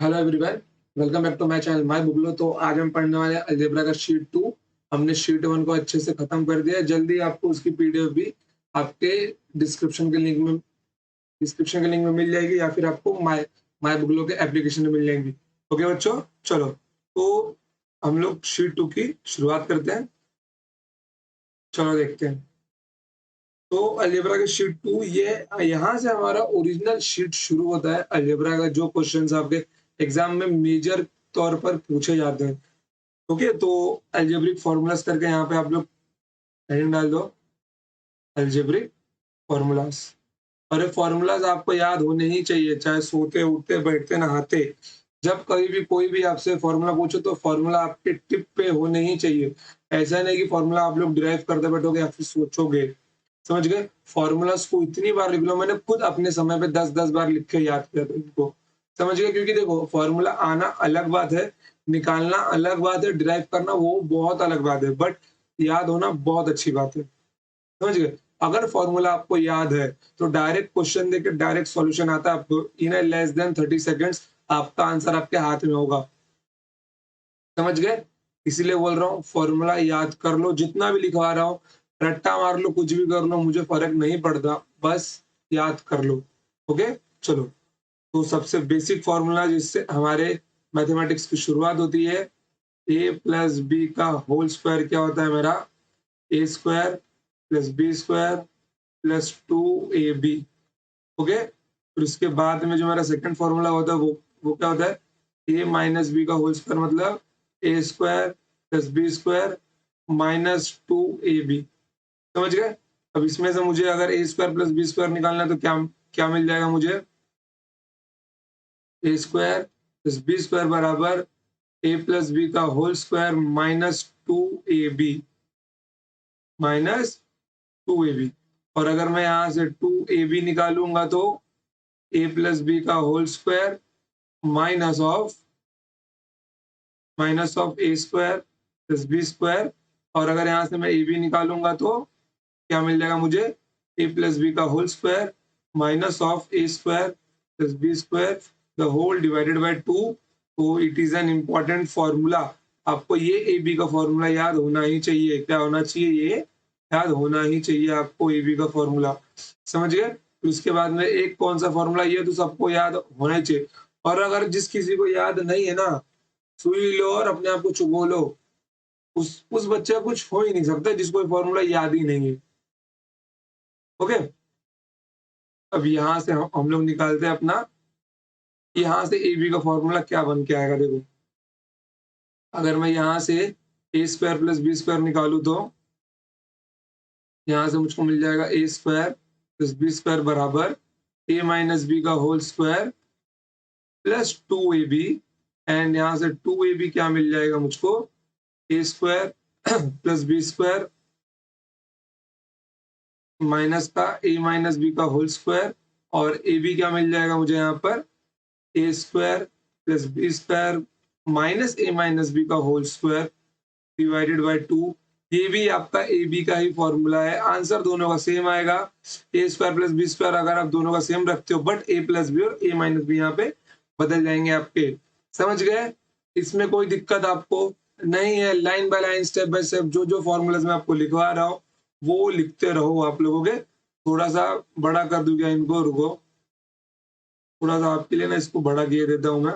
Hello everyone, welcome back to my channel my Buglo. तो आज हम पढ़ने वाले हैं अलजेब्रा का शीट 2। हमने शीट 1 को अच्छे से खत्म कर दिया है। जल्दी आपको उसकी पीडीएफ भी आपके डिस्क्रिप्शन के लिंक में मिल जाएगी, या फिर आपको माय माय बुगलो के एप्लीकेशन में मिल जाएंगी। ओके बच्चों, चलो तो हम लोग शीट 2 की शुरुआत करते हैं। चलो देखते हैं। तो अलजेब्रा का शीट 2, ये यहाँ से हमारा ओरिजिनल शीट शुरू होता है। अलजेब्रा का जो क्वेश्चंस आपके एग्जाम में मेजर तौर पर पूछे जाते हैं। ओके, तो अलजेब्रिक फॉर्मूलाज करके यहाँ पे आप लोग हेडिंग डाल दो, अलजेब्रिक फॉर्मूलाज। और ये फॉर्मूलाज आपको याद होने ही चाहिए, चाहे सोते उठते बैठते नहाते। जब कभी भी कोई भी आपसे फॉर्मूला पूछो तो फॉर्मूला आपके टिप पे होने ही चाहिए। ऐसा नहीं कि फॉर्मूला आप लोग डिराइव करते बैठोगे या फिर सोचोगे। समझ गए? फॉर्मूलाज को इतनी बार लिख लो, मैंने खुद अपने समय पे 10-10 बार लिख के याद किया था इनको। समझ गए? क्योंकि देखो, फॉर्मूला आना अलग बात है, निकालना अलग बात है, डिराइव करना वो बहुत अलग बात है, बट याद होना बहुत अच्छी बात है। समझ गए? अगर फॉर्मूला आपको याद है तो डायरेक्ट क्वेश्चन देके डायरेक्ट सॉल्यूशन आता है आपको इन लेस देन 30 सेकंड्स। आपका आंसर आपके हाथ में होगा। समझ गए? इसीलिए बोल रहा हूँ फॉर्मूला याद कर लो, जितना भी लिखवा रहा हूँ, रट्टा मार लो, कुछ भी कर लो, मुझे फ़र्क नहीं पड़ता, बस याद कर लो। ओके? चलो, तो सबसे बेसिक फॉर्मूला जिससे हमारे मैथमेटिक्स की शुरुआत होती है, a प्लस बी का होल स्क्वायर क्या होता है मेरा? A square plus B square plus 2ab। Okay? फिर उसके बाद में जो मेरा सेकंड फॉर्मूला होता है वो क्या होता है? ए माइनस बी का होल स्क्वायर मतलब A square plus B square minus 2ab। समझ गए? अब इसमें से मुझे अगर A square plus B square निकालना है तो क्या क्या मिल जाएगा मुझे? A square plus B square बराबर ए प्लस बी का whole square minus 2ab minus 2ab। और अगर मैं यहाँ से 2ab निकालूंगा तो ए प्लस बी का whole square minus of A square plus B square. और अगर यहाँ से मैं ए बी निकालूंगा तो क्या मिल जाएगा मुझे? ए प्लस बी का whole square minus of A square plus B square the whole divided by 2। तो it is an important formula. आपको ये ए बी का फॉर्मूला याद होना ही चाहिए। क्या होना चाहिए? ये याद होना ही चाहिए आपको ए बी का फॉर्मूला। समझ गए? फिर उसके बाद में एक कौन सा फॉर्मूला, ये तो सबको याद होना ही चाहिए। और अगर जिस किसी को याद नहीं है ना, सुई लो और अपने आप को चुभो लो। उस बच्चे का कुछ हो ही नहीं सकता जिसको ये फॉर्मूला याद ही नहीं है। ओके? अब यहाँ से हम लोग निकालते हैं अपना, यहाँ से ए बी का फॉर्मूला क्या बन के आएगा देखो। अगर मैं यहाँ से A square plus B square निकालूँ तो यहाँ से मुझको मिल जाएगा A square plus B square बराबर ए माइनस बी का whole square plus 2ab। And यहाँ से 2ab क्या मिल जाएगा मुझको? A square plus B square minus का ए माइनस बी का होल स्क्वायर। और ए बी क्या मिल जाएगा मुझे यहाँ पर? A square plus B square minus A minus B का होल स्क्वायर डिवाइडेड बाय 2। ये भी आपका ए बी का ही फॉर्मूला है। आंसर दोनों का सेम आएगा। ए स्क्वायर प्लस बी स्क्वायर अगर आप दोनों का सेम रखते हो, बट ए प्लस बी और ए माइनस बी यहाँ पे बदल जाएंगे आपके। समझ गए? इसमें कोई दिक्कत आपको नहीं है। Line by line, step by step, जो जो फॉर्मूलाज मैं आपको लिखवा रहा हूँ वो लिखते रहो आप लोगों के। थोड़ा सा बड़ा कर दूं क्या इनको? रुको, थोड़ा सा आपके लिए ना इसको बड़ा किए देता हूँ मैं।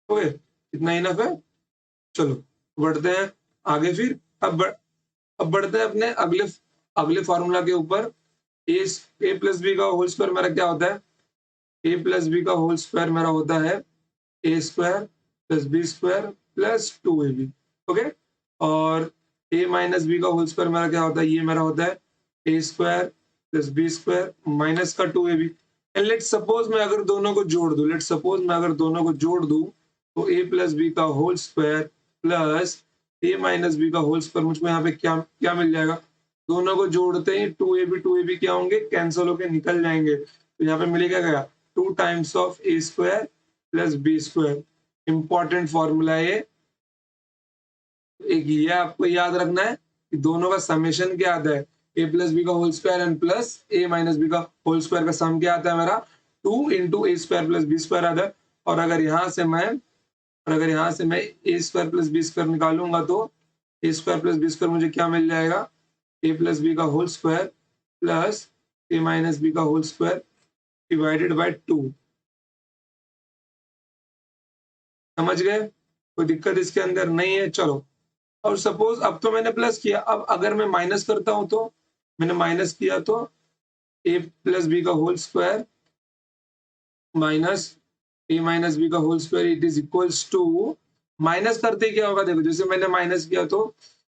ओके, इतना इनफ है। चलो बढ़ते हैं आगे फिर। अब बढ़ते हैं अपने अगले अगले फॉर्मूला के ऊपर। ए ए प्लस बी का होल स्क्वायर मेरा क्या होता है? ए प्लस बी का होल स्क्वायर मेरा होता है A square plus B square plus 2ab। Okay? और ए माइनस बी का होल स्क्वायर मेरा क्या होता है? ये मेरा होता है A square plus B square minus का 2ab। एंड लेट सपोज मैं अगर दोनों को जोड़ दूं, तो ए प्लस बी का whole square plus A minus B का होल स्क्वायर मुझको यहाँ पे क्या क्या मिल जाएगा? दोनों को जोड़ते ही 2ab क्या होंगे? कैंसिल होके निकल जाएंगे। तो यहाँ पे मिलेगा क्या? 2 times of A square plus B square. Important formula है ये। एक ये आपको याद रखना है। कि दोनों का समेशन क्या आता है, ए प्लस बी का whole square and plus A minus B का होल स्क्वायर का सम क्या आता है मेरा 2 into A square plus B square आता है। और अगर यहाँ से मैं A square plus B square निकालूंगा तो A square plus B square मुझे क्या मिल जाएगा, ए प्लस बी का whole square plus A minus B का होल स्क्वायर डिवाइडेड बाय 2। समझ गए, कोई दिक्कत इसके अंदर नहीं है। चलो, और सपोज अब तो मैंने प्लस किया, अब अगर मैं माइनस करता हूं तो मैंने माइनस किया तो ए प्लस बी का whole square minus A minus B का whole square it is equals to, minus करते क्या होगा देखो, जैसे मैंने माइनस किया तो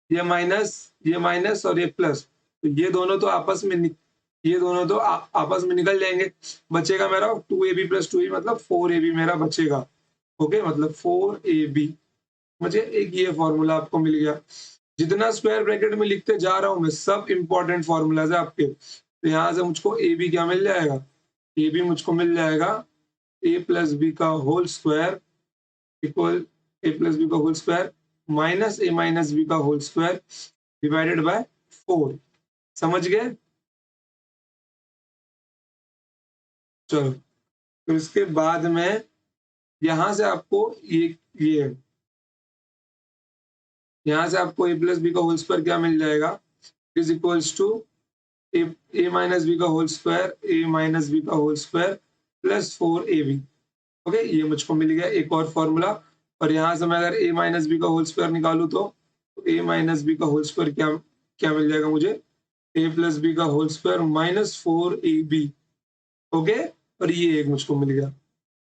ये माइनस और ये प्लस, तो ये दोनों तो आपस में आपस में निकल जाएंगे। बचेगा मेरा 2ab प्लस 2ab मतलब 4ab मेरा बचेगा। ओके, मतलब 4ab। मुझे एक ये फॉर्मूला आपको मिल गया। जितना स्क्वायर ब्रैकेट में लिखते जा रहा हूं मैं सब इंपॉर्टेंट फॉर्मूलाज है आपके, तो यहाँ से मुझको ए बी क्या मिल जाएगा, ए बी मुझको मिल जाएगा ए प्लस बी का होल स्क्वायर इक्वल ए प्लस बी का whole square minus A minus B का होल स्क्वायर डिवाइडेड बाय 4। समझ गए। चलो, तो इसके बाद में यहां से आपको ये यहाँ से आपको ए प्लस बी का होल स्क्वायर क्या मिल जाएगा, is equals to A minus B का whole square A minus B का whole square plus 4ab। Okay, ये मुझको मिल गया एक और फॉर्मूला। और यहाँ से मैं अगर ए माइनस बी का होल स्क्वायर निकालू तो ए माइनस बी का होल स्क्वायर क्या क्या मिल जाएगा मुझे, ए प्लस बी का whole square minus 4ab। Okay, और ये एक मुझको मिल गया।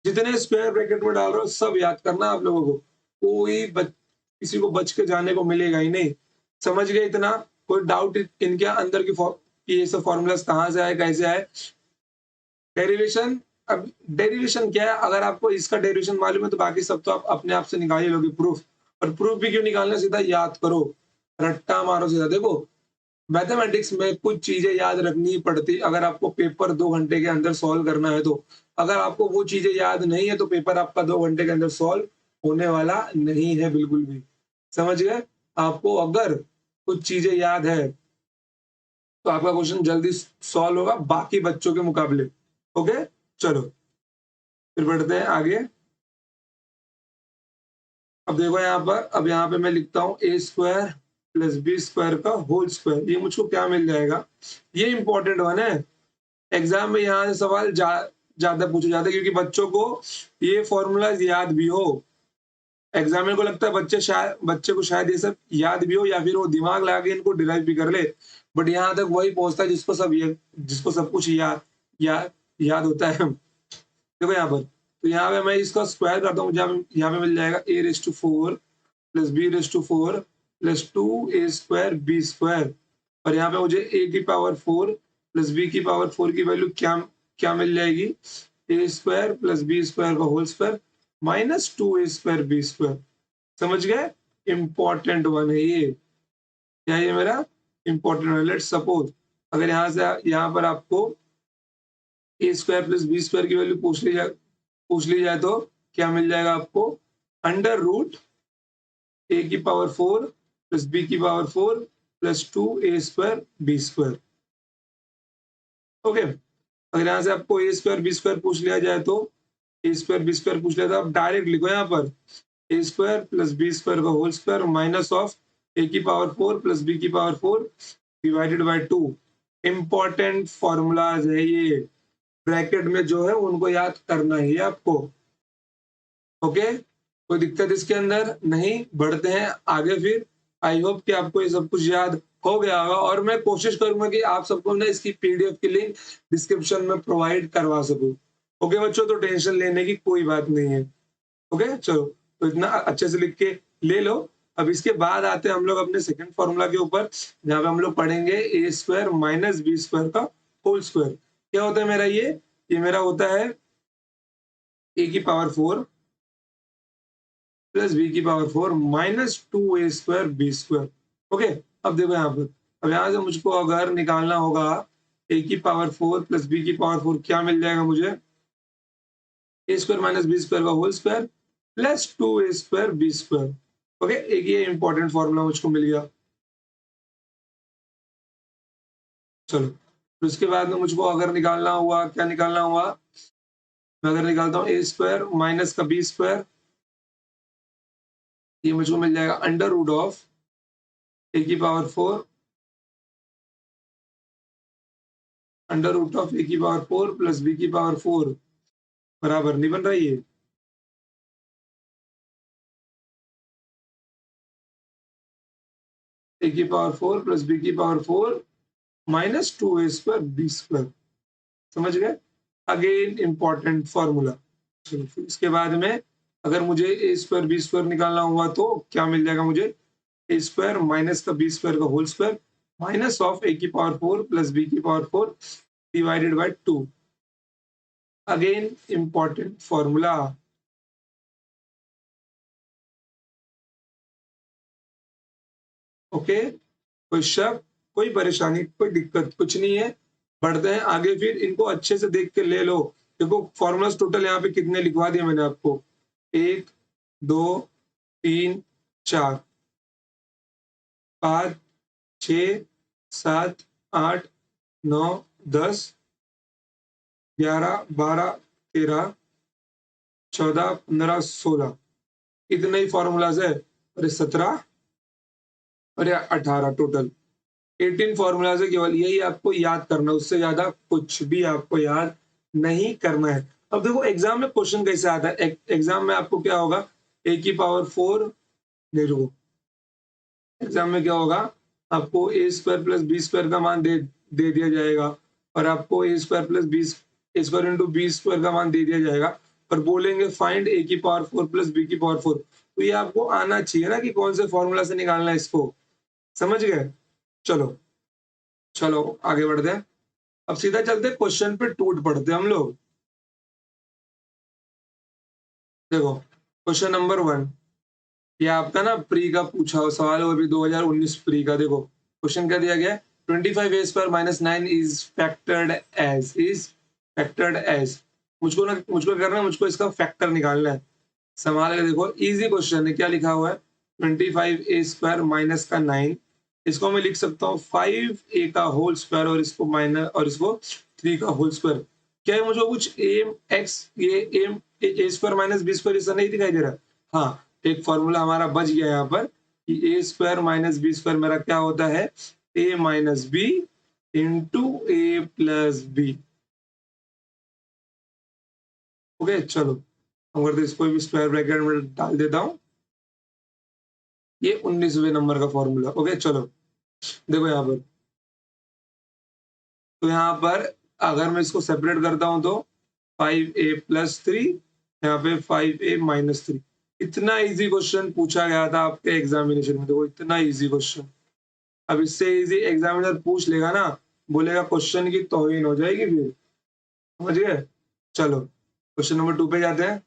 जितने स्क्वायर ब्रैकेट में डाल रहा हूँ सब याद करना आप लोगों को, किसी को बच के जाने को मिलेगा ही नहीं। समझ गए इतना, कोई डाउट इनके अंदर की ये सब फॉर्मूलाज कहाँ से आए कैसे आए। डेरिवेशन, अब डेरिवेशन क्या है, अगर आपको इसका डेरिवेशन मालूम है तो बाकी सब तो आप अपने आप से निकाल ही लोगे प्रूफ। और प्रूफ भी क्यों निकालना, सीधा याद करो, रट्टा मारो सीधा। देखो, मैथमेटिक्स में कुछ चीजें याद रखनी पड़ती, अगर आपको पेपर 2 घंटे के अंदर सॉल्व करना है तो। अगर आपको वो चीजें याद नहीं है तो पेपर आपका 2 घंटे के अंदर सॉल्व होने वाला नहीं है बिल्कुल भी। समझ गए। आपको अगर कुछ चीजें याद है तो आपका क्वेश्चन जल्दी सॉल्व होगा बाकी बच्चों के मुकाबले। ओके, चलो फिर बढ़ते हैं आगे। अब देखो यहाँ पर, अब यहाँ पे मैं लिखता हूँ ए स्क्वायर प्लस बी स्क्वायर का होल स्क्वायर, ये मुझको क्या मिल जाएगा। ये इंपॉर्टेंट वन है, एग्जाम में यहाँ से सवाल ज्यादा पूछे जाते हैं क्योंकि बच्चों को ये फॉर्मूला याद भी हो। एग्जामिनर को लगता है बच्चे को शायद ये सब याद भी हो या फिर वो दिमाग लगा के इनको डिराइव भी कर ले, बट यहाँ तक वही पहुंचता है जिसको सब कुछ याद होता है। देखो यहाँ पर, तो यहाँ पे मैं इसका स्क्वायर करता हूँ, यहाँ पे मिल जाएगा A raise to 4 plus B raise to 4 plus 2a square B square. और यहाँ पे मुझे a की पावर 4 प्लस b की पावर 4 की वैल्यू क्या क्या मिल जाएगी, A square plus B square का whole square minus 2a square B square. समझ गए, इंपॉर्टेंट वन है ये, क्या ये मेरा इंपॉर्टेंट वन। लेट्स सपोज अगर यहाँ पर आपको ए स्क्वायर प्लस बी स्क्वायर की वैल्यू पूछ ली जाए तो क्या मिल जाएगा आपको, अंडर रूट ए की पावर 4 प्लस बी की power 4 plus 2a square B square. Okay, अगर यहाँ से आपको ए स्क्वायर बी स्क्वायर पूछ लिया जाए तो ए स्क्वायर बी स्क्वायर पूछ लिया तो आप डायरेक्ट लिखो यहाँ पर A square plus B square का होल स्क्वायर माइनस ऑफ ए की पावर 4 प्लस बी की power 4 divided by 2। Important formulas है ये, ब्रैकेट में जो है उनको याद करना ही है आपको। ओके, कोई दिक्कत इसके अंदर नहीं। बढ़ते हैं आगे फिर। आई होप कि आपको ये सब कुछ याद हो गया होगा और मैं कोशिश करूंगा कि आप सबको ना इसकी पीडीएफ की लिंक डिस्क्रिप्शन में प्रोवाइड करवा सकूं। ओके बच्चों, तो टेंशन लेने की कोई बात नहीं है। ओके, चलो, तो इतना अच्छे से लिख के ले लो। अब इसके बाद आते हैं हम लोग अपने सेकंड फॉर्मूला के ऊपर, जहां पे हम लोग पढ़ेंगे ए स्क्वायर माइनस बी स्क्वायर का होल स्क्वायर। क्या होता है मेरा ये मेरा होता है ए की पावर 4 प्लस बी की power 4 minus 2a square B square. Okay, अब देखो यहाँ पर, अब यहाँ से मुझको अगर निकालना होगा ए की पावर 4 प्लस बी की पावर 4 क्या मिल जाएगा मुझे, A square minus B square का whole square plus 2a square B square. Okay, एक ये इंपॉर्टेंट फॉर्मूला मुझको मिल गया। चलो, फिर उसके बाद में मुझको अगर निकालना हुआ, क्या निकालना हुआ? मैं अगर निकालता हूँ ए स्क्वायर माइनस का बी स्क्वायर, ये मुझको मिल जाएगा अंडर रूट ऑफ ए की पावर 4 अंडर रूट ऑफ ए की पावर 4 प्लस बी की पावर 4 बराबर नहीं बन रहा ये? ए की पावर 4 प्लस बी की पावर 4 माइनस 2 ए स्क्वायर बी स्क्वायर। समझ गए? Again important formula. चलो फिर इसके बाद में अगर मुझे ए स्क्वायर बी स्क्वायर निकालना हुआ तो क्या मिल जाएगा मुझे? ए स्क्वायर माइनस का बी स्क्वायर का होल स्क्वायर माइनस ऑफ ए की पावर 4 प्लस बी की power 4 divided by 2। Again important formula. Okay, कोई शक, कोई परेशानी, कोई दिक्कत कुछ नहीं है। बढ़ते हैं आगे, फिर इनको अच्छे से देख के ले लो। देखो फॉर्मूलाज टोटल यहाँ पे कितने लिखवा दिए मैंने आपको? 1 2 3 4 5 6 7 8 9 10 11 12 13 14 15 16, इतने ही फॉर्मूलाज है। और ये 17 और ये 18 टोटल 18 फॉर्मूलाज है केवल। यही आपको याद करना है, उससे ज्यादा कुछ भी आपको याद नहीं करना है। अब देखो एग्जाम में क्वेश्चन कैसे आता है। एग्जाम में आपको क्या होगा? ए की पावर 4 नहीं, रुको, एग्जाम में क्या होगा? आपको ए स्क्वायर प्लस बी स्क्वायर का मान दे दिया जाएगा, और आपको ए स्क्वायर प्लस बी ए स्क्वायर इंटू बी स्क्वायर का मान दे दिया जाएगा, और बोलेंगे फाइंड ए की पावर 4 प्लस बी की पावर 4। तो ये आपको आना चाहिए ना कि कौन से फॉर्मूला से निकालना है इसको। समझ गए? चलो, चलो आगे बढ़ते हैं। अब सीधा चलते हैं क्वेश्चन पे, टूट पड़ते हैं हम लोग। देखो क्वेश्चन नंबर 1, ये आपका ना प्री का पूछा हुआ सवाल है, वो भी 2019 प्री का। देखो क्वेश्चन क्या दिया गया है? 25 A square minus 9 is factored as. मुझको करना है, मुझको इसका फैक्टर निकालना है। संभाल के देखो, इजी क्वेश्चन है। क्या लिखा हुआ है? 25 ए स्क्वायर माइनस का 9, इसको मैं लिख सकता हूँ 5 ए का होल स्क्वायर, और इसको माइनस, और इसको 3 का होल स्क्वायर। क्या है मुझे कुछ एम एक्स, ये M A square minus B square ऐसा नहीं दिखाई दे रहा? हाँ, एक फॉर्मूला हमारा बच गया यहाँ पर कि ए स्क्वायर माइनस बी स्क्वायर मेरा क्या होता है? A minus B into A plus B. Okay चलो, अगर तो इसको भी स्क्वायर ब्रैकेट में डाल देता हूँ। ये 19वें नंबर का फॉर्मूला। ओके चलो, देखो यहाँ पर, तो यहाँ पर अगर मैं इसको सेपरेट करता हूँ तो 5a प्लस 3, यहाँ पे 5a माइनस 3। इतना इजी क्वेश्चन पूछा गया था आपके एग्जामिनेशन में। देखो इतना इजी क्वेश्चन, अब इससे इजी एग्जामिनर पूछ लेगा ना, बोलेगा क्वेश्चन की तौहीन हो जाएगी फिर। समझ गए? चलो क्वेश्चन नंबर 2 पे जाते हैं।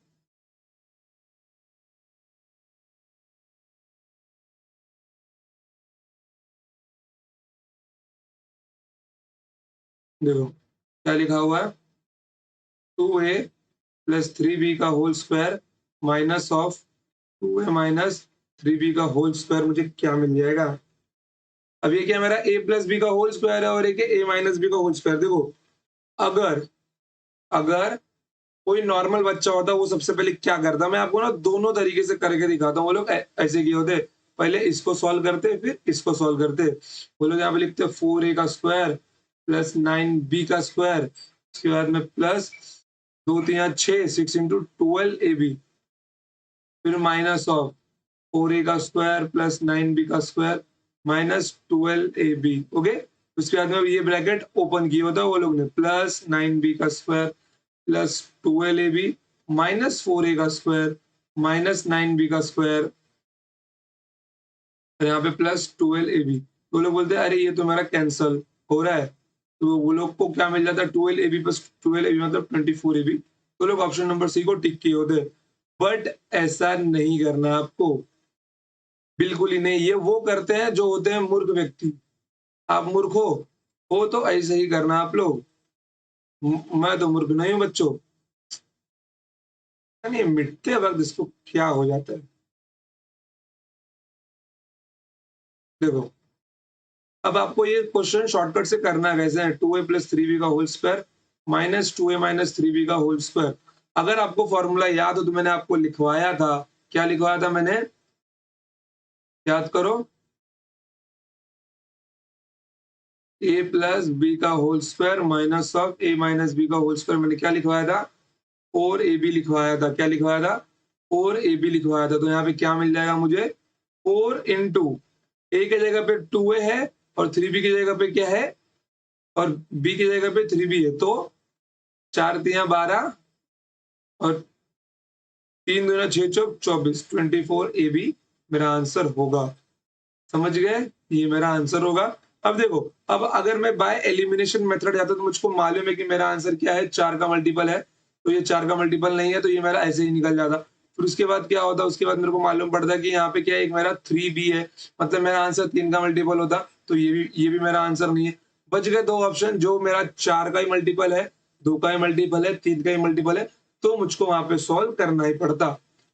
देखो क्या लिखा हुआ है? 2a प्लस 3b का whole square minus of 2a minus 3b का होल स्क्वायर, मुझे क्या मिल जाएगा? अब ये क्या मेरा a प्लस बी का होल स्क्वायर है, और एक a माइनस बी का होल स्क्वायर। देखो अगर अगर कोई नॉर्मल बच्चा होता वो सबसे पहले क्या करता, मैं आपको ना दोनों तरीके से करके दिखाता हूँ। वो लोग ऐसे किए होते, पहले इसको सॉल्व करते फिर इसको सॉल्व करते। वो लोग यहाँ पे लिखते 4a का स्क्वायर प्लस 9b का स्क्वायर, उसके बाद में प्लस 2 3 6 6 इंटू 12ab, फिर माइनस ऑफ 4a का स्क्वायर प्लस 9b का स्क्वायर माइनस 12ab। ओके, उसके बाद में ये ब्रैकेट ओपन किया होता है वो लोग ने, प्लस 9b का square plus 12ab minus 4a का स्क्वायर माइनस 9b का स्क्वायर, और यहाँ पे प्लस 12ab। तो लोग बोलते हैं अरे ये तो मेरा कैंसल हो रहा है, तो वो लोग को क्या मिल जाता है? 12ab प्लस 12ab मतलब 24ab। तो लोग ऑप्शन नंबर सी को टिक किए होते, बट ऐसा नहीं करना आपको, बिल्कुल ही नहीं। ये वो करते हैं जो होते हैं मूर्ख व्यक्ति। आप मूर्ख हो तो ऐसे ही करना आप लोग। मैं तो मूर्ख नहीं हूँ बच्चों। नहीं, मिटते वक्त इसको क्या हो जाता है? देखो अब आपको ये क्वेश्चन शॉर्टकट से करना है, कैसे है 2a प्लस 3b का whole square minus 2a minus 3b का होल स्क्वायर। अगर आपको फॉर्मूला याद हो तो मैंने आपको लिखवाया था, क्या लिखवाया था मैंने, याद करो, a प्लस बी का whole square minus of a minus B का होल स्क्वायर। मैंने क्या लिखवाया था, 4ab लिखवाया था। क्या लिखवाया था, 4ab लिखवाया था। तो यहाँ पे क्या मिल जाएगा मुझे, 4 इंटू ए की जगह पे 2a है और 3b की जगह पे क्या है, और b की जगह पे 3b है। तो 4 तिया 12 और 3 दूना 6 चौक 24, 24ab मेरा आंसर होगा। समझ गए, ये मेरा आंसर होगा। अब देखो, अब अगर मैं बाय एलिमिनेशन मेथड जाता तो मुझको मालूम है कि मेरा आंसर क्या है, 4 का मल्टीपल है। तो ये 4 का मल्टीपल नहीं है, तो ये मेरा ऐसे ही निकल जाता। फिर उसके बाद क्या होता, उसके बाद मेरे को मालूम पड़ता है कि यहाँ पे क्या है, एक मेरा 3b है, मतलब मेरा आंसर 3 का मल्टीपल होता। तो ये भी मेरा आंसर नहीं है। बच गए 2 ऑप्शन, जो मेरा 4 का ही मल्टीपल है, 2 का ही मल्टीपल है, 3 का ही मल्टीपल है। तो मुझको वहां पे सॉल्व करना ही पड़ता।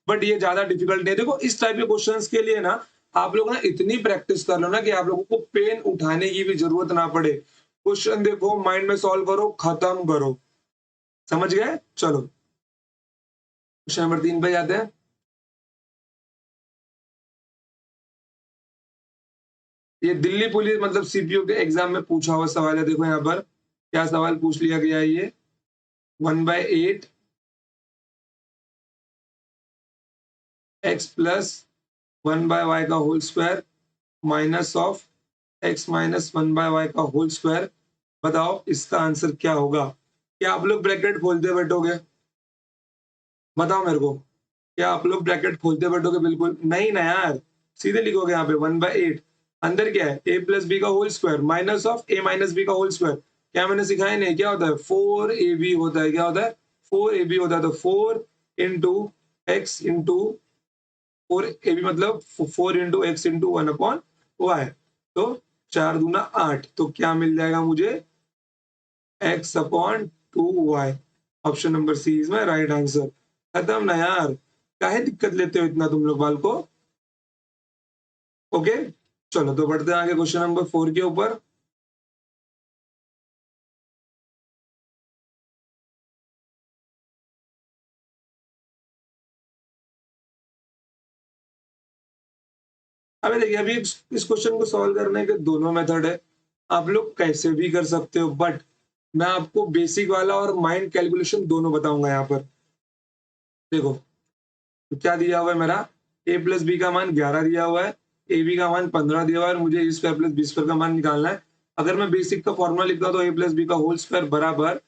बट ये ज्यादा डिफिकल्ट नहीं है। देखो, इस टाइप के क्वेश्चंस के लिए ना आप लोग ना इतनी प्रैक्टिस कर लो ना कि आप लोगों को पेन उठाने की भी जरूरत ना पड़े। क्वेश्चन देखो, माइंड में सॉल्व करो, खत्म करो। समझ गए, चलो क्वेश्चन नंबर 3 पे जाते हैं। ये दिल्ली पुलिस मतलब सीपीओ के एग्जाम में पूछा हुआ सवाल है। देखो यहाँ पर क्या सवाल पूछ लिया गया है, ये 1/8 एक्स प्लस 1/y का whole square minus of X minus 1/y का होल स्क्वायर। बताओ इसका आंसर क्या होगा। क्या आप लोग ब्रैकेट खोलते बैठोगे, बताओ मेरे को, क्या आप लोग ब्रैकेट खोलते बैठोगे? बिल्कुल नहीं ना यार, सीधे लिखोगे यहाँ पे 1/8, अंदर क्या है, a प्लस बी का whole square minus of a minus B का होल स्क्वायर। क्या मैंने सिखाया नहीं, क्या होता है 4ab होता है। क्या होता है 4ab होता है। तो 4 इंटू एक्स इंटू 4ab मतलब 4 इंटू एक्स इंटू 1/y। तो 4 दूना 8, तो क्या मिल जाएगा मुझे, x/2y। Option number C is my right answer. खत्म ना यार, काहे दिक्कत लेते हो इतना तुम लोग बाल को। ओके, चलो तो बढ़ते हैं आगे क्वेश्चन नंबर 4 के ऊपर। अबे देखिए, अभी इस क्वेश्चन को सॉल्व करने के दोनों मेथड है, आप लोग कैसे भी कर सकते हो, बट मैं आपको बेसिक वाला और माइंड कैलकुलेशन दोनों बताऊंगा यहाँ पर। देखो, तो क्या दिया हुआ है मेरा, a प्लस बी का मान 11 दिया हुआ है, ए बी का मान 15 दिया हुआ है, मुझे A square plus B square का मान निकालना है। अगर मैं बेसिक का फॉर्मूला लिखता हूँ तो a प्लस बी का होल स्क्वायर बराबर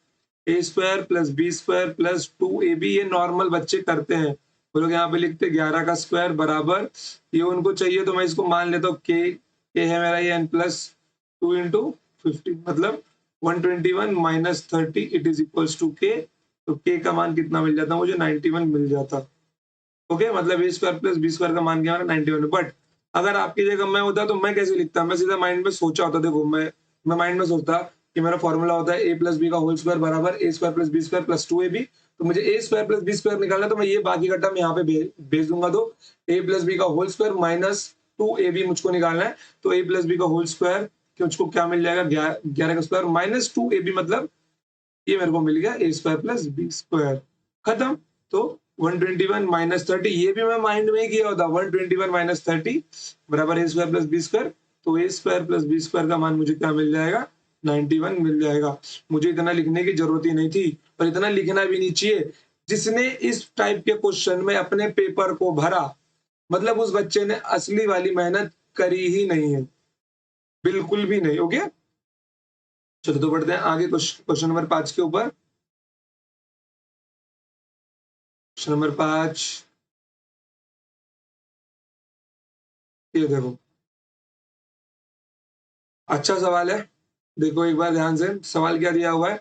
A square plus B square plus 2ab। ये नॉर्मल बच्चे करते हैं, वो लोग यहाँ पे लिखते 11 का स्क्वायर बराबर, ये उनको चाहिए तो मैं इसको मान लेता हूँ के है मेरा ये n प्लस 2 इंटू 50 मतलब 121 minus 30 it is equals to K. तो के का मान कितना मिल जाता मुझे, 91 मिल जाता। ओके, मतलब A square plus B square का मान क्या है 91। बट अगर आपकी जगह मैं होता तो मैं कैसे लिखता, मैं सीधा माइंड में सोचा होता। देखो, मैं माइंड में सोचता कि मेरा फॉर्मूला होता है ए प्लस बी का होल स्क्वायर बराबर A square plus B square plus 2ab। तो मुझे A square plus B square निकालना, तो मैं ये बाकी का टर्म यहाँ पे भेज दूंगा। तो ए प्लस बी का होल स्क्वायर माइनस 2ab मुझको निकालना है। तो ए प्लस बी का होल स्क्वायर कि मुझको क्या मिल जाएगा, 11 का स्क्वायर माइनस 2ab मतलब ये मेरे को मिल गया ए स्क्वायर प्लस बी स्क्वायर। खत्म। तो 121 माइनस 30, ये भी मैं माइंड में ही किया होता, 121 माइनस 30 बराबर A square plus B square. तो A square plus B square का मान मुझे क्या मिल जाएगा, 91 मिल जाएगा। मुझे इतना लिखने की जरूरत ही नहीं थी, और इतना लिखना भी नहीं चाहिए। जिसने इस टाइप के क्वेश्चन में अपने पेपर को भरा, मतलब उस बच्चे ने असली वाली मेहनत करी ही नहीं है, बिल्कुल भी नहीं। ओके, चलो तो बढ़ते हैं आगे क्वेश्चन नंबर 5 के ऊपर। क्वेश्चन नंबर 5, ये देखो, अच्छा सवाल है। देखो एक बार ध्यान से, सवाल क्या दिया हुआ है,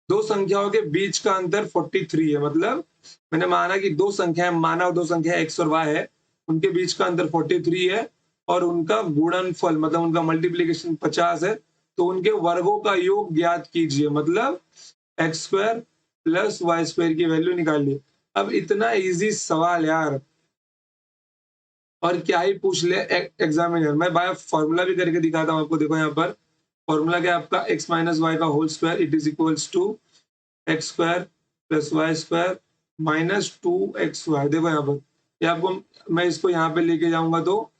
दो संख्याओं के बीच का अंतर 43 है। मतलब मैंने माना कि दो संख्याएं, माना दो संख्या एक्स और वाई है, उनके बीच का अंतर 43 है, और उनका गुणनफल मतलब उनका मल्टीप्लीकेशन 50 है। तो उनके वर्गों का योग ज्ञात कीजिए। मतलब X square plus Y square की वैल्यू निकालिए। अब इतना इजी सवाल यार, और क्या ही पूछ ले एग्जामिनर। मैं बाय फॉर्मूला भी करके दिखाता हूँ आपको। देखो यहाँ पर फॉर्मूला क्या है आपका, एक्स माइनस वाई का whole square it is equals to X square plus Y square minus 2xy। देखो यहाँ पर ये आपको, मैं इसको यहाँ पे लेके जाऊंगा तो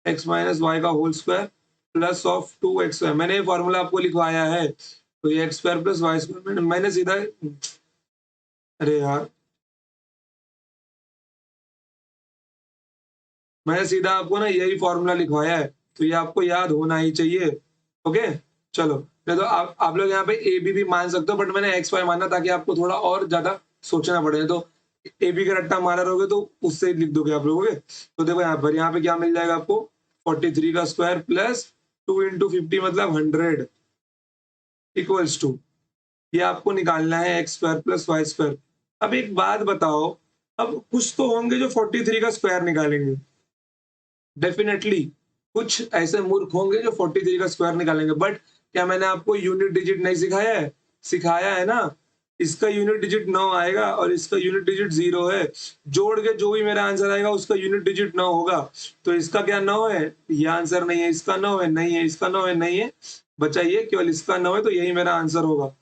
एक्स माइनस वाई का whole square plus of 2xy। मैंने ये फॉर्मूला आपको लिखवाया है, तो ये X square plus Y square मैंने सीधा, अरे यार मैंने सीधा आपको ना यही फॉर्मूला लिखवाया है, तो ये आपको याद होना ही चाहिए। ओके चलो, नहीं तो आप लोग यहाँ पे ए बी भी मान सकते हो, बट मैंने एक्स वाई माना ताकि आपको थोड़ा और ज्यादा सोचना पड़े। तो ए बी का रट्टा मारा रहोगे तो उससे ही लिख दोगे आप लोगों के। तो देखो यहाँ पे क्या मिल जाएगा आपको, 43 का स्क्वायर प्लस 2 × 50 मतलब 100 इक्वल्स टू, ये आपको निकालना है X square plus Y square. अब एक बात बताओ, अब कुछ तो होंगे जो 43 का स्क्वायर निकालेंगे, डेफिनेटली कुछ ऐसे मूर्ख होंगे जो 43 का स्क्वायर निकालेंगे। बट क्या मैंने आपको यूनिट डिजिट नहीं सिखाया है? सिखाया है ना। इसका यूनिट डिजिट 9 आएगा और इसका यूनिट डिजिट 0 है। जोड़ के जो भी मेरा आंसर आएगा उसका यूनिट डिजिट 9 होगा। तो इसका क्या 9 है? ये आंसर नहीं है, इसका 9 है, नहीं है, इसका 9 है, नहीं है, बचा ये केवल इसका 9 है, तो यही मेरा आंसर होगा।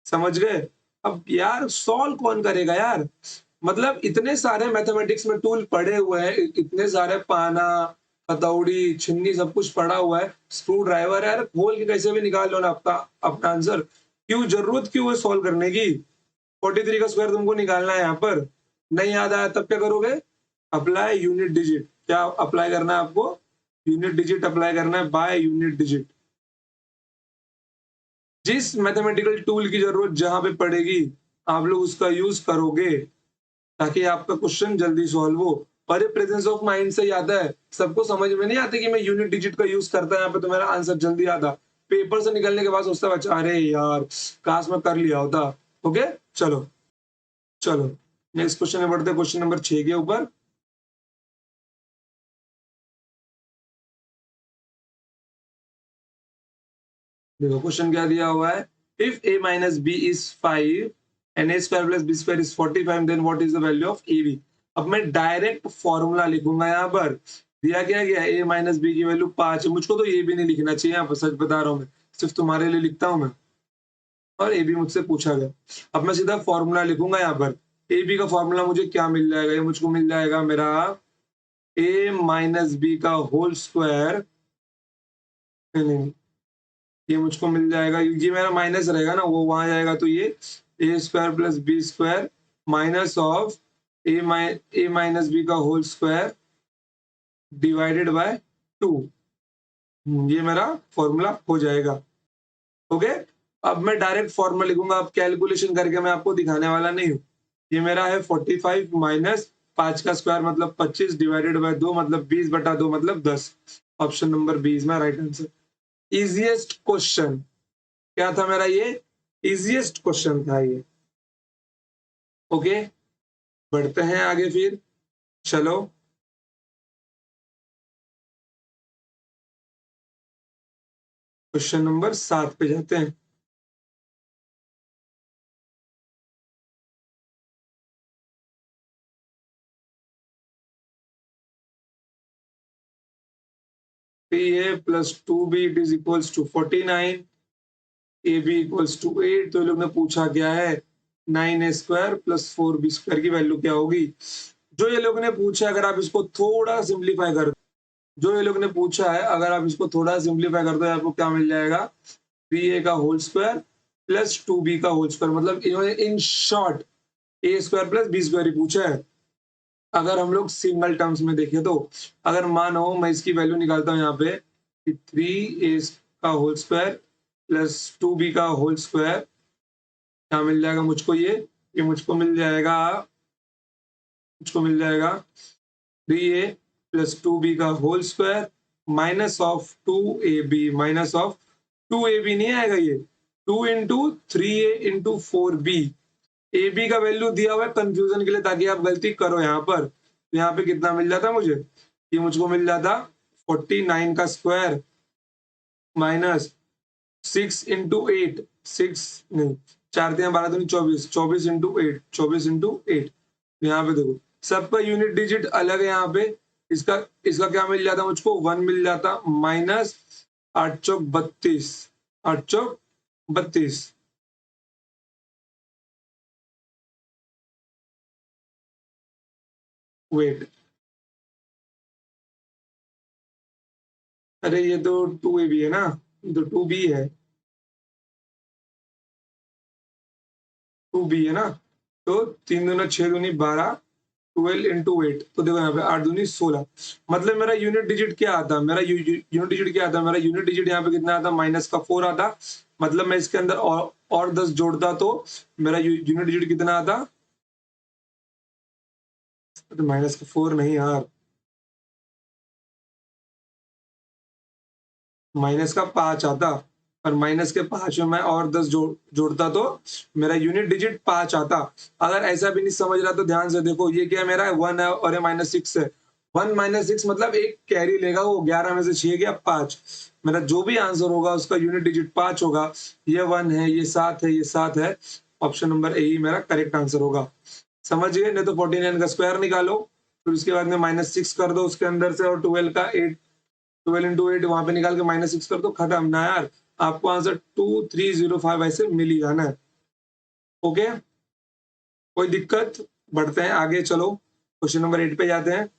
समझ गए? अब यार सॉल्व कौन करेगा यार? मतलब इतने सारे मैथमेटिक्स में टूल पड़े हुए हैं, इतने सारे पाना, हथौड़ी, छिन्नी सब कुछ पड़ा हुआ है, स्क्रू ड्राइवर है, यार खोल के कैसे भी निकाल लो ना अपना अपना आंसर। क्यों जरूरत क्यों है सॉल्व करने की? 43 का स्क्वायर तुमको निकालना है यहाँ पर, नहीं याद आया तब क्या करोगे? Apply unit digit. क्या अप्लाई करना है आपको? यूनिट डिजिट अप्लाई करना है, बाय यूनिट डिजिट। जिस मैथमेटिकल टूल की जरूरत जहां पे पड़ेगी आप लोग उसका यूज करोगे ताकि आपका क्वेश्चन जल्दी सॉल्व हो। और ये प्रेजेंस ऑफ माइंड से ही आता है। सबको समझ में नहीं आती कि मैं यूनिट डिजिट का यूज करता है यहाँ पे तो मेरा आंसर जल्दी आता। पेपर से निकलने के बाद सोचता है बच्चा, अरे यार काश मैं कर लिया होता। ओके चलो चलो, नेक्स्ट क्वेश्चन में बढ़ते, क्वेश्चन नंबर 6 के ऊपर। देखो क्वेश्चन क्या दिया हुआ है, if a minus B is 5 and a square plus B square is 45 then what is the value of A B. अब मैं डायरेक्ट फॉर्मूला लिखूंगा यहाँ पर। दिया क्या गया, a माइनस बी की वैल्यू 5 है। मुझको तो ये भी नहीं लिखना चाहिए यहाँ पर, सच बता रहा हूँ मैं, सिर्फ तुम्हारे लिए लिखता हूँ मैं। और ए बी मुझसे पूछा गया। अब मैं सीधा फॉर्मूला लिखूंगा यहाँ पर। ए बी का फॉर्मूला मुझे क्या मिल जाएगा, ये मुझको मिल जाएगा मेरा a माइनस बी का होल स्क्वायर, नहीं, ये मुझको मिल जाएगा, ये मेरा माइनस रहेगा ना, वो वहां जाएगा, तो ये A square plus B square minus of A minus B का होल स्क्वायर डिवाइडेड बाय 2। ये मेरा फॉर्मूला हो जाएगा। ओके, अब मैं डायरेक्ट फॉर्मूला लिखूंगा, अब कैलकुलेशन करके मैं आपको दिखाने वाला नहीं हूँ। ये मेरा है 45 माइनस 5 का स्क्वायर मतलब 25 डिवाइडेड बाय 2 मतलब 20/2 मतलब 10। Option number B is my right answer. Easiest question क्या था मेरा, ये इजिएस्ट क्वेश्चन था ये। ओके बढ़ते हैं आगे फिर, चलो क्वेश्चन नंबर 7 पे जाते हैं। Three A plus 2b it is equals to 49, A B equals to 8। तो ये लोग ने पूछा क्या है, 9a² प्लस 4b² की वैल्यू क्या होगी। जो ये लोग ने पूछा अगर आप इसको थोड़ा सिंप्लीफाई कर, जो ये लोग ने पूछा है अगर आप इसको थोड़ा सिंप्लीफाई कर दो आपको क्या मिल जाएगा, 3a का होल स्क्वायर प्लस 2b का होल स्क्वायर। मतलब इन्होंने in short a² plus b² ही पूछा है। अगर हम लोग सिंगल टर्म्स में देखें तो अगर मानो मैं इसकी वैल्यू निकालता हूँ यहाँ पे कि 3a का होल स्क्वायर प्लस 2b का होल स्क्वायर, क्या मिल जाएगा मुझको, ये मुझको मिल जाएगा 3a प्लस 2b का whole square minus of 2ab minus of 2ab नहीं आएगा, ये 2 × 3a × 4b। ए बी का वैल्यू दिया हुआ है कंफ्यूजन के लिए ताकि आप गलती करो यहाँ पर। तो यहाँ पे कितना मिल जाता मुझे, ये मुझको मिल जाता 49 का स्क्वायर माइनस 6 × 8, 6 नहीं 4×3 = 12, 24, 24 × 8, 24 × 8। यहाँ पे देखो सबका यूनिट डिजिट अलग है यहाँ पे। इसका इसका क्या मिल जाता मुझको, 1 मिल जाता माइनस 8 चौक 32, 8 चौक 32। वेट, अरे ये तो 2 ए बी है ना, ये तो 2 बी है, 2 बी है ना। तो 3 दूना 6 दूनी 12, 12 इंटू 8, तो देखो यहाँ पे 8 दूनी 16। मतलब मेरा यूनिट डिजिट क्या आता, मेरा यूनिट डिजिट क्या आता, मेरा यूनिट डिजिट यहाँ पे कितना आता, माइनस का 4 आता। मतलब मैं इसके अंदर और 10 जोड़ता तो मेरा यूनिट डिजिट कितना आता, माइनस का 4 नहीं यार, माइनस का 5 आता। और माइनस के 5 में मैं और 10 जोड़ता तो मेरा यूनिट डिजिट 5 आता। अगर ऐसा भी नहीं समझ रहा तो ध्यान से देखो, ये क्या मेरा 1 है और ये -6 है। 1 -6 मतलब एक कैरी लेगा, वो 11 में से 6 गया 5। मेरा जो भी आंसर होगा उसका यूनिट डिजिट 5 होगा। ये 1 है, ये 7 है, ये 7 है। ऑप्शन नंबर ए ही मेरा करेक्ट आंसर होगा। समझ गए? नहीं तो 49 का स्क्वायर निकालो, फिर उसके बाद में -6 कर दो उसके अंदर से, और 12 का 8, 12 इंटू 8 वहां पे निकाल के -6 कर दो, खत्म ना यार। आपको आंसर 2305 ऐसे मिल ही जाना है। ओके, कोई दिक्कत? बढ़ते हैं आगे, चलो क्वेश्चन नंबर 8 पे जाते हैं।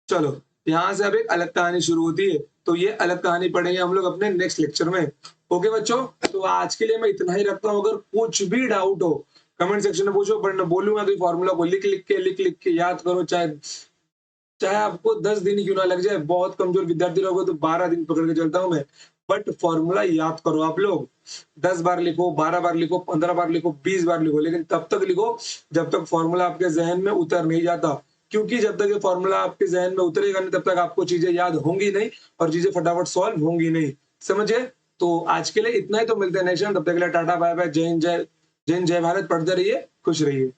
चलो, यहाँ से अब एक अलग कहानी शुरू होती है, तो ये अलग कहानी पढ़ेंगे हम लोग अपने नेक्स्ट लेक्चर में। ओके बच्चों, तो आज के लिए मैं इतना ही रखता हूँ। अगर कुछ भी डाउट हो कमेंट सेक्शन में पूछो, पर मैं बोलूंगा कि फॉर्मूला को लिख के याद करो, चाहे चाहे आपको 10 दिन क्यों ना लग जाए। बहुत कमजोर विद्यार्थी रहोगे तो 12 दिन पकड़ के चलता हूं मैं, बट फॉर्मूला याद करो आप लोग। 10 बार लिखो, 12 बार लिखो, 15 बार लिखो, 20 बार लिखो, लेकिन तब तक लिखो जब तक फॉर्मूला आपके जहन में उतर नहीं जाता। क्योंकि जब तक ये फॉर्मूला आपके जहन में उतरेगा नहीं, तब तक आपको चीजें याद होंगी नहीं और चीजें फटाफट सॉल्व होंगी नहीं। समझे? तो आज के लिए इतना ही, तो मिलते हैं नेक्स्ट टाइम। तब तक के लिए टाटा बाय बाय, जय हिंद, जय भारत। पढ़ते रहिए, खुश रहिए।